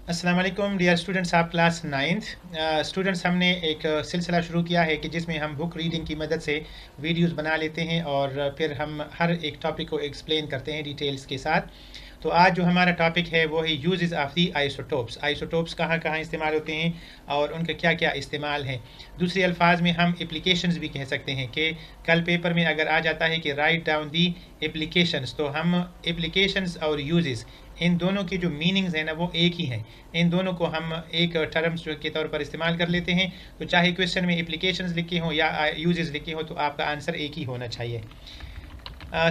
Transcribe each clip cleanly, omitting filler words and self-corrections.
अस्सलाम वालेकुम dear students, आप क्लास नाइन्थ स्टूडेंट्स। हमने एक सिलसिला शुरू किया है कि जिसमें हम बुक रीडिंग की मदद से वीडियोस बना लेते हैं और फिर हम हर एक टॉपिक को एक्सप्लेन करते हैं डिटेल्स के साथ। तो आज जो हमारा टॉपिक है वो है uses of the isotopes. Isotopes कहाँ कहाँ इस्तेमाल होते हैं और उनके क्या क्या इस्तेमाल हैं। दूसरे अल्फाज में हम एप्लीकेशंस भी कह सकते हैं कि कल पेपर में अगर आ जाता है कि राइट डाउन दी एप्लीकेशंस, तो हम एप्लीकेशंस और यूजेस इन दोनों के जो मीनिंग्स हैं ना वो एक ही हैं। इन दोनों को हम एक टर्म्स के तौर पर इस्तेमाल कर लेते हैं। तो चाहे क्वेश्चन में एप्लीकेशंस लिखे हों या यूजेस लिखे हों, तो आपका आंसर एक ही होना चाहिए।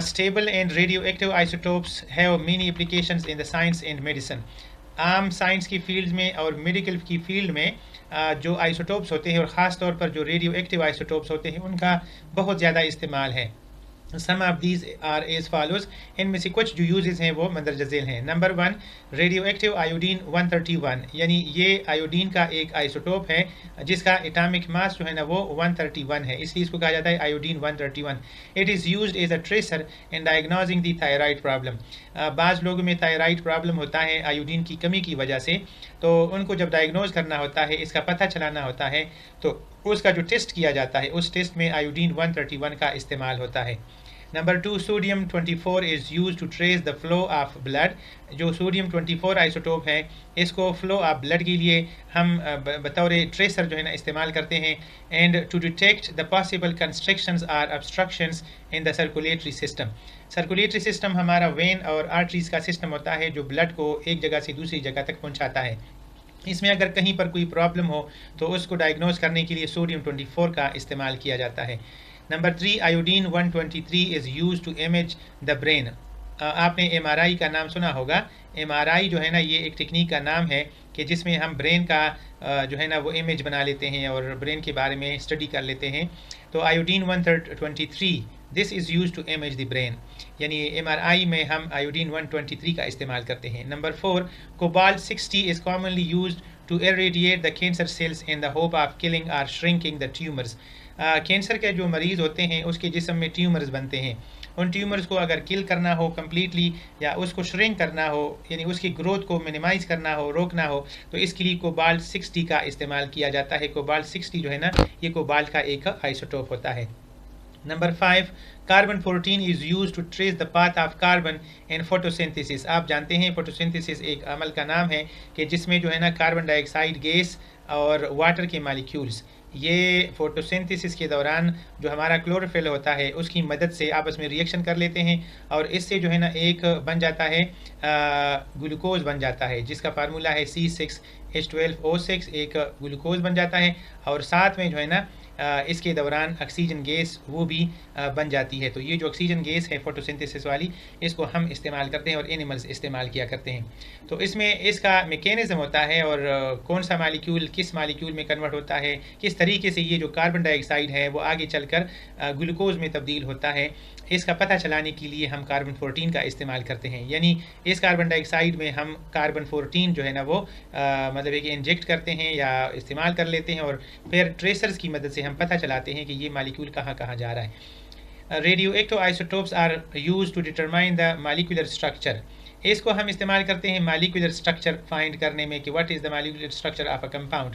Stable and radioactive isotopes have many applications in the science and medicine. आम साइंस की फील्ड में और मेडिकल की फील्ड में जो आइसोटोप्स होते हैं और ख़ास तौर पर जो रेडियो एक्टिव आइसोटोप्स होते हैं उनका बहुत ज़्यादा इस्तेमाल है। Some of these are as follows. इनमें से कुछ जो यूजेस हैं वो मंदरजा झेल हैं। नंबर 1, रेडियो एक्टिव आयोडीन 131, यानी ये आयोडीन का एक आइसोटोप है जिसका एटॉमिक मास जो है ना वो 131 है, इसलिए इसको कहा जाता है iodine 131। It is used as a tracer in diagnosing the thyroid problem. बाज़ लोगों में थायराइड प्रॉब्लम होता है आयोडीन की कमी की वजह से, तो उनको जब डायग्नोज करना होता है, इसका पता चलाना होता है, तो उसका जो टेस्ट किया जाता है उस टेस्ट में आयोडीन 131 का इस्तेमाल होता है। Number 2, sodium 24 is use to trace the flow of blood. जो सोडियम 24 आइसोटोप है इसको फ्लो ऑफ ब्लड के लिए हम बतौर ट्रेसर जो है ना इस्तेमाल करते हैं। And to detect the possible constructions or obstructions in the circulatory system. Circulatory system हमारा वेन और आर्टरीज का सिस्टम होता है जो ब्लड को एक जगह से दूसरी जगह तक पहुंचाता है। इसमें अगर कहीं पर कोई प्रॉब्लम हो तो उसको डायग्नोज करने के लिए सोडियम 24 का इस्तेमाल किया जाता है। Number 3, iodine 123 is use to image the brain. आपने MRI का नाम सुना होगा। MRI जो है ना ये एक टेक्निक का नाम है कि जिसमें हम ब्रेन का जो है ना वो इमेज बना लेते हैं और ब्रेन के बारे में स्टडी कर लेते हैं। तो iodine 123 this is use to image the brain, यानी MRI में हम आयोडीन 123 का इस्तेमाल करते हैं। Number 4, cobalt 60 is commonly use to irradiate the cancer cells in the hope of killing or shrinking the tumors। Cancer के जो मरीज़ होते हैं उसके जिस्म में ट्यूमर्स बनते हैं। उन ट्यूमर्स को अगर किल करना हो कम्प्लीटली या उसको श्रिंक करना हो, यानी उसकी ग्रोथ को मिनिमाइज़ करना हो, रोकना हो, तो इसके लिए कोबाल्ट 60 का इस्तेमाल किया जाता है। कोबाल्ट 60 जो है ना ये कोबाल्ट का एक आइसोटोप होता है। Number 5, carbon 14 is use to trace the path of carbon in photosynthesis. आप जानते हैं फोटोसिंथेसिस एक अमल का नाम है कि जिसमें जो है ना कार्बन डाइऑक्साइड गैस और वाटर के मालिक्यूल्स ये फोटोसिंथेसिस के दौरान जो हमारा क्लोरोफिल होता है उसकी मदद से आपस में रिएक्शन कर लेते हैं और इससे जो है ना एक बन जाता है ग्लूकोज बन जाता है जिसका फार्मूला है C6H12O6। एक ग्लूकोज बन जाता है और साथ में जो है ना इसके दौरान ऑक्सीजन गैस वो भी बन जाती है। तो ये जो ऑक्सीजन गैस है फोटोसिंथेसिस वाली, इसको हम इस्तेमाल करते हैं और एनिमल्स इस्तेमाल किया करते हैं। तो इसमें इसका मैकेनिज़्म होता है और कौन सा मालिक्यूल किस मालिक्यूल में कन्वर्ट होता है, किस तरीके से ये जो कार्बन डाइऑक्साइड है वो आगे चलकर ग्लूकोज में तब्दील होता है, इसका पता चलाने के लिए हम कार्बन 14 का इस्तेमाल करते हैं। यानी इस कार्बन डाइऑक्साइड में हम कार्बन 14 जो है ना वो मतलब है कि इंजेक्ट करते हैं या इस्तेमाल कर लेते हैं और फिर ट्रेसर्स की मदद से हम पता चलाते हैं कि ये मालिक्यूल कहाँ कहाँ जा रहा है। Radioactive isotopes are use to determine the molecular structure. इसको हम इस्तेमाल करते हैं मालिकुलर स्ट्रक्चर फाइंड करने में कि what is the molecular structure of a compound.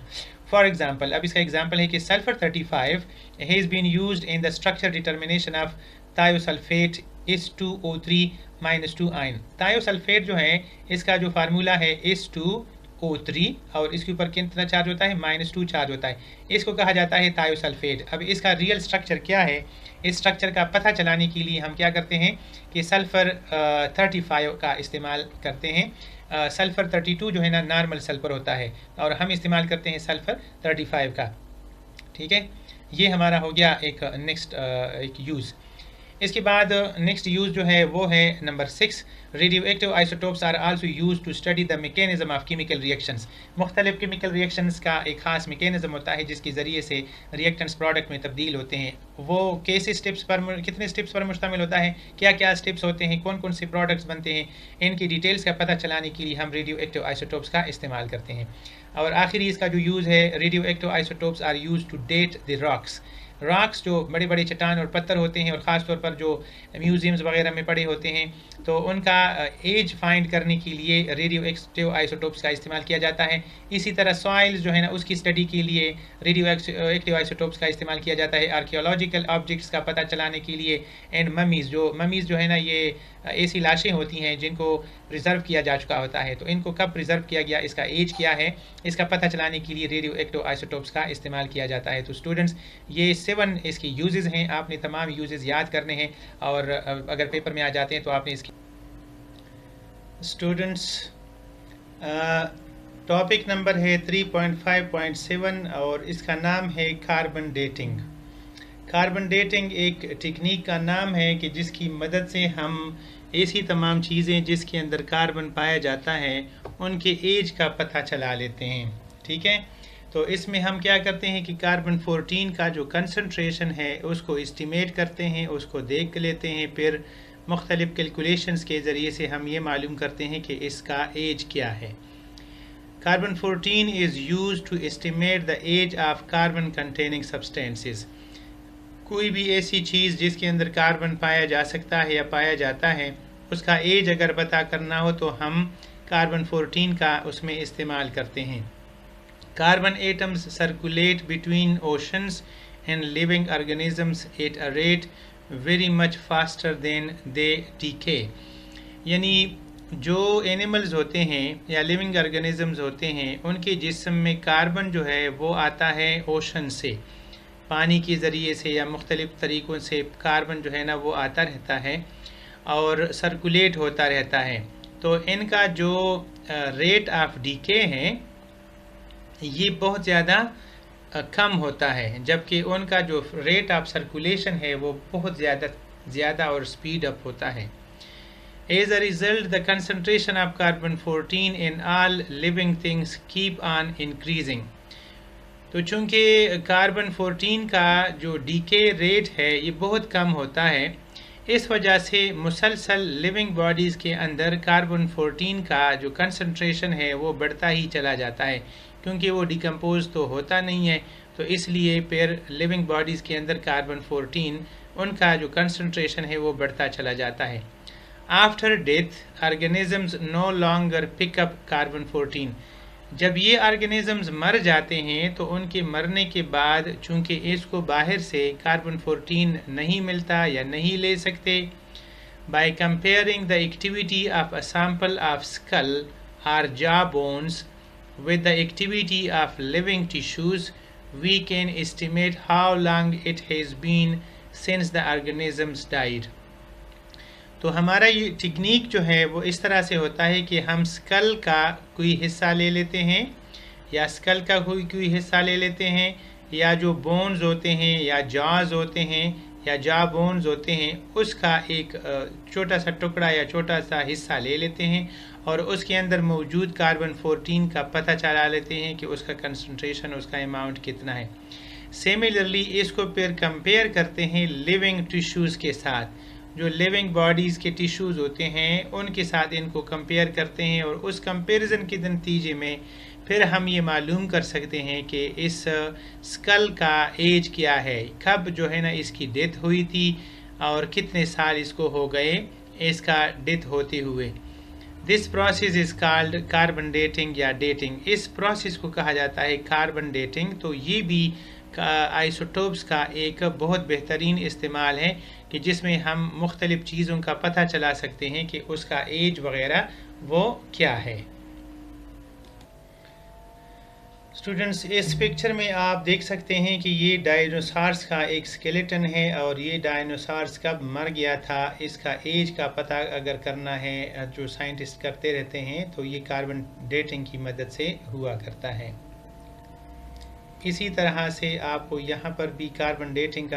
For example, अब इसका एग्जांपल है कि sulphur 35 has been used in the structure determination of thiosulphate H2O3-2 ion. Thiosulphate जो है इसका जो फार्मूला है H2O3 और इसके ऊपर कितना चार्ज होता है, -2 चार्ज होता है। इसको कहा जाता है थायोसल्फेट। अब इसका रियल स्ट्रक्चर क्या है, इस स्ट्रक्चर का पता चलाने के लिए हम क्या करते हैं कि सल्फ़र 35 का इस्तेमाल करते हैं। सल्फ़र 32 जो है ना नॉर्मल सल्फ़र होता है और हम इस्तेमाल करते हैं सल्फ़र 35 का। ठीक है, ये हमारा हो गया एक नेक्स्ट एक यूज़। इसके बाद नेक्स्ट यूज़ जो है वो है number 6, radioactive isotopes are also use to study the mechanism of chemical reactions. मुख्तलिफ केमिकल रिएक्शंस का एक ख़ास मैकेनिज्म होता है जिसके ज़रिए से रिएक्टेंट्स प्रोडक्ट में तब्दील होते हैं। वो कैसे स्टेप्स पर, कितने स्टेप्स पर मुश्तमिल होता है, क्या क्या स्टेप्स होते हैं, कौन कौन से प्रोडक्ट्स बनते हैं, इनकी डिटेल्स का पता चलाने के लिए हम रेडियो एक्टिव आइसोटोप्स का इस्तेमाल करते हैं। और आखिरी इसका जो यूज़ है, radioactive isotopes are use to date the rocks. Rocks जो बड़े बड़े चट्टान और पत्थर होते हैं और ख़ास तौर पर जो म्यूज़ियम्स वगैरह में पड़े होते हैं, तो उनका एज फाइंड करने के लिए रेडियो एक्टिव आइसोटोप्स का इस्तेमाल किया जाता है। इसी तरह सॉइल्स जो है ना, उसकी स्टडी के लिए रेडियो एक्टिव आइसोटोप्स का इस्तेमाल किया जाता है। आर्कियोलॉजिकल ऑब्जेक्ट्स का पता चलाने के लिए, एंड ममीज़ जो है ना, ये ऐसी लाशें होती हैं जिनको प्रिजर्व किया जा चुका होता है, तो इनको कब प्रिजर्व किया गया, इसका एज क्या है, इसका पता चलाने के लिए रेडियो एक्टिव आइसोटोप्स का इस्तेमाल किया जाता है। तो स्टूडेंट्स, ये 7 इसकी यूजेस हैं, आपने तमाम यूजेस याद करने हैं और अगर पेपर में आ जाते हैं तो आपने इसकी स्टूडेंट्स टॉपिक नंबर है 3.5.7 और इसका नाम है कार्बन डेटिंग। कार्बन डेटिंग एक टेक्निक का नाम है कि जिसकी मदद से हम ऐसी तमाम चीज़ें जिसके अंदर कार्बन पाया जाता है उनके एज का पता चला लेते हैं। ठीक है, तो इसमें हम क्या करते हैं कि कार्बन 14 का जो कंसंट्रेशन है उसको एस्टिमेट करते हैं, उसको देख लेते हैं, फिर मुख्तलिफ कैलकुलेशंस के ज़रिए से हम ये मालूम करते हैं कि इसका एज क्या है। Carbon 14 is use to estimate the age of carbon containing substances. कोई भी ऐसी चीज़ जिसके अंदर कार्बन पाया जा सकता है या पाया जाता है, उसका एज अगर पता करना हो तो हम कार्बन 14 का उसमें इस्तेमाल करते हैं। Carbon atoms circulate between oceans and living organisms at a rate very much faster than they decay. यानी जो एनिमल्स होते हैं या लिविंग ऑर्गेनिजम्स होते हैं, उनके जिस्म में कार्बन जो है वो आता है ओशन से, पानी के ज़रिए से या मुख्तलिफ़ तरीक़ों से कार्बन जो है ना वो आता रहता है और सर्कुलेट होता रहता है। तो इनका जो रेट ऑफ डीके है ये बहुत ज़्यादा कम होता है, जबकि उनका जो रेट ऑफ सर्कुलेशन है वो बहुत ज़्यादा और स्पीड अप होता है। As a result, the concentration of carbon 14 in all living things keep on increasing. तो चूँकि कार्बन 14 का जो डीके रेट है ये बहुत कम होता है, इस वजह से मुसलसल लिविंग बॉडीज़ के अंदर कार्बन 14 का जो कंसंट्रेशन है वो बढ़ता ही चला जाता है, क्योंकि वो डिकम्पोज तो होता नहीं है। तो इसलिए फिर लिविंग बॉडीज़ के अंदर कार्बन 14 उनका जो कंसंट्रेशन है वो बढ़ता चला जाता है। After death organisms no longer pick up carbon 14। जब ये ऑर्गेनिजम्स मर जाते हैं तो उनके मरने के बाद चूँकि इसको बाहर से कार्बन 14 नहीं मिलता या नहीं ले सकते, by comparing the activity of a sample of skull और jaw bones with the activity of living tissues, we can estimate how long it has been since the organisms died. तो हमारा ये टेक्निक जो है वो इस तरह से होता है कि हम स्कल का कोई हिस्सा ले लेते हैं या स्कल का कोई हिस्सा ले लेते हैं, या जो बोन्स होते हैं या जॉज होते हैं या जॉ बोन्स होते हैं उसका एक छोटा सा टुकड़ा या छोटा सा हिस्सा ले लेते हैं और उसके अंदर मौजूद कार्बन 14 का पता चला लेते हैं कि उसका कंसंट्रेशन, उसका अमाउंट कितना है। सिमिलरली इसको फिर कंपेयर करते हैं लिविंग टिश्यूज़ के साथ, जो लिविंग बॉडीज़ के टिश्यूज़ होते हैं उनके साथ इनको कंपेयर करते हैं और उस कंपैरिजन के नतीजे में फिर हम ये मालूम कर सकते हैं कि इस स्कल का एज क्या है, कब जो है ना इसकी डेथ हुई थी और कितने साल इसको हो गए इसका डेथ होते हुए। This process is called carbon dating या डेटिंग। इस प्रोसेस को कहा जाता है कार्बन डेटिंग। तो ये भी आइसोटोप्स का एक बहुत बेहतरीन इस्तेमाल है कि जिसमें हम मुख्तलिफ़ चीज़ों का पता चला सकते हैं कि उसका एज वग़ैरह वो क्या है। स्टूडेंट्स, इस पिक्चर में आप देख सकते हैं कि ये डायनासोर्स का एक स्केलेटन है और ये डायनासोर्स कब मर गया था इसका एज का पता अगर करना है जो साइंटिस्ट करते रहते हैं तो ये कार्बन डेटिंग की मदद से हुआ करता है। इसी तरह से आपको यहाँ पर भी कार्बन डेटिंग का